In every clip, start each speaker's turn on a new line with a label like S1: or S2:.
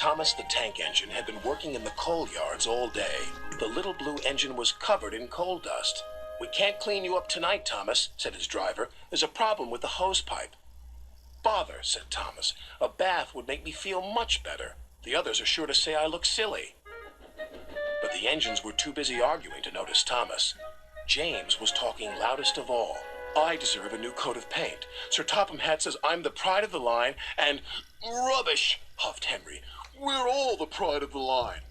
S1: Thomas the tank engine had been working in the coal yards all day. The little blue engine was covered in coal dust. "We can't clean you up tonight, Thomas," said his driver. "There's a problem with the hose pipe." "Bother," said Thomas. "A bath would make me feel much better. The others are sure to say I look silly." But the engines were too busy arguing to notice Thomas. James was talking loudest of all. "I deserve a new coat of paint. Sir Topham Hatt says I'm the pride of the line, and—" "Rubbish," huffed Henry. "We're all the pride of the line."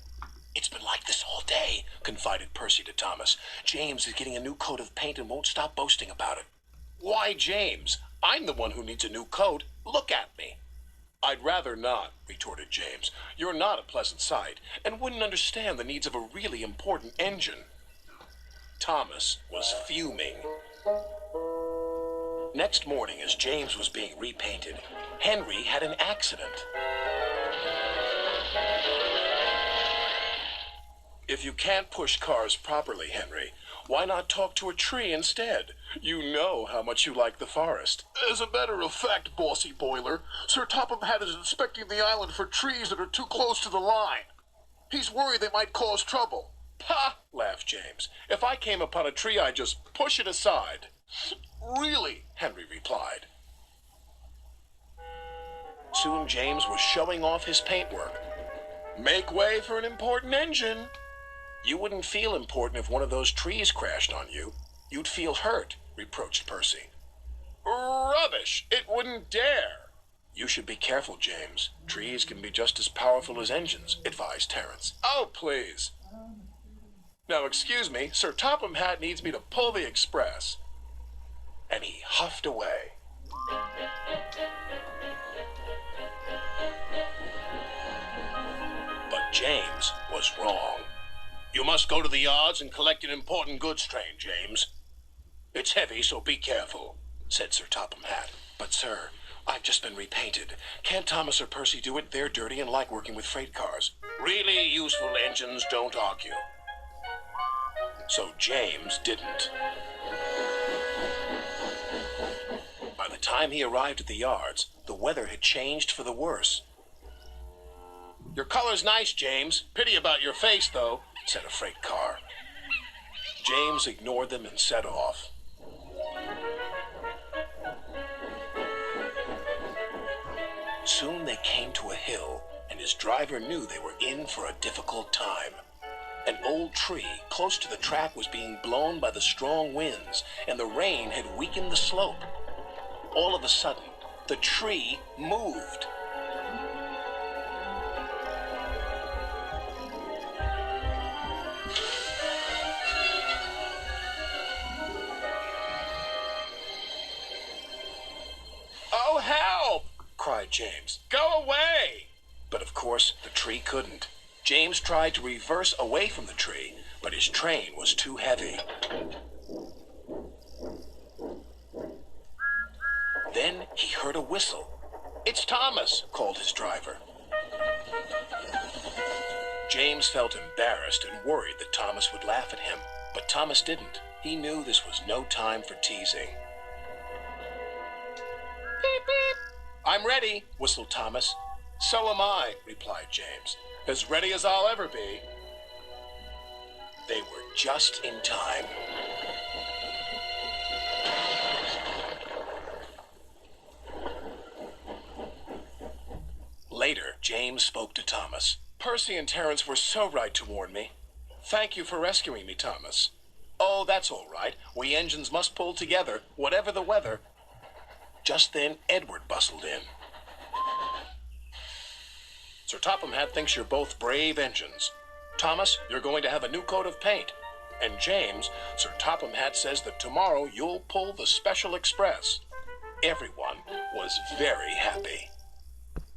S1: "It's been like this all day," confided Percy to Thomas. "James is getting a new coat of paint and won't stop boasting about it." "Why, James? I'm the one who needs a new coat. Look at me." "I'd rather not," retorted James. "You're not a pleasant sight, and wouldn't understand the needs of a really important engine." Thomas was fuming. Next morning, as James was being repainted, Henry had an accident. "If you can't push cars properly, Henry, why not talk to a tree instead? You know how much you like the forest." "As a matter of fact, bossy boiler, Sir Topham Hatt is inspecting the island for trees that are too close to the line. He's worried they might cause trouble." "Ha!" laughed James. "If I came upon a tree, I'd just push it aside." "Really?" Henry replied. Soon James was showing off his paintwork. "Make way for an important engine." "You wouldn't feel important if one of those trees crashed on you. You'd feel hurt," reproached Percy. "Rubbish! It wouldn't dare." "You should be careful, James. Trees can be just as powerful as engines," advised Terence. "Oh, please. Now, excuse me, Sir Topham Hatt needs me to pull the express." And he huffed away. But James was wrong. "You must go to the yards and collect an important goods train, James." "It's heavy, so be careful," said Sir Topham Hatt. "But, sir, I've just been repainted. Can't Thomas or Percy do it? They're dirty and like working with freight cars." "Really useful engines don't argue." So James didn't. By the time he arrived at the yards, the weather had changed for the worse. "Your color's nice, James. Pity about your face, though," said a freight car. James ignored them and set off. Soon they came to a hill, and his driver knew they were in for a difficult time. An old tree close to the track was being blown by the strong winds, and the rain had weakened the slope. All of a sudden, the tree moved. "Oh, help!" cried James. "Go away!" But of course, the tree couldn't. James tried to reverse away from the tree, but his train was too heavy. Then he heard a whistle. "It's Thomas," called his driver. James felt embarrassed and worried that Thomas would laugh at him, but Thomas didn't. He knew this was no time for teasing. "Beep, beep." "I'm ready," whistled Thomas. "So am I," replied James. "As ready as I'll ever be." They were just in time. Later, James spoke to Thomas. "Percy and Terence were so right to warn me. Thank you for rescuing me, Thomas." "Oh, that's all right. We engines must pull together, whatever the weather." Just then, Edward bustled in. "Sir Topham Hatt thinks you're both brave engines. Thomas, you're going to have a new coat of paint. And James, Sir Topham Hatt says that tomorrow you'll pull the special express." Everyone was very happy.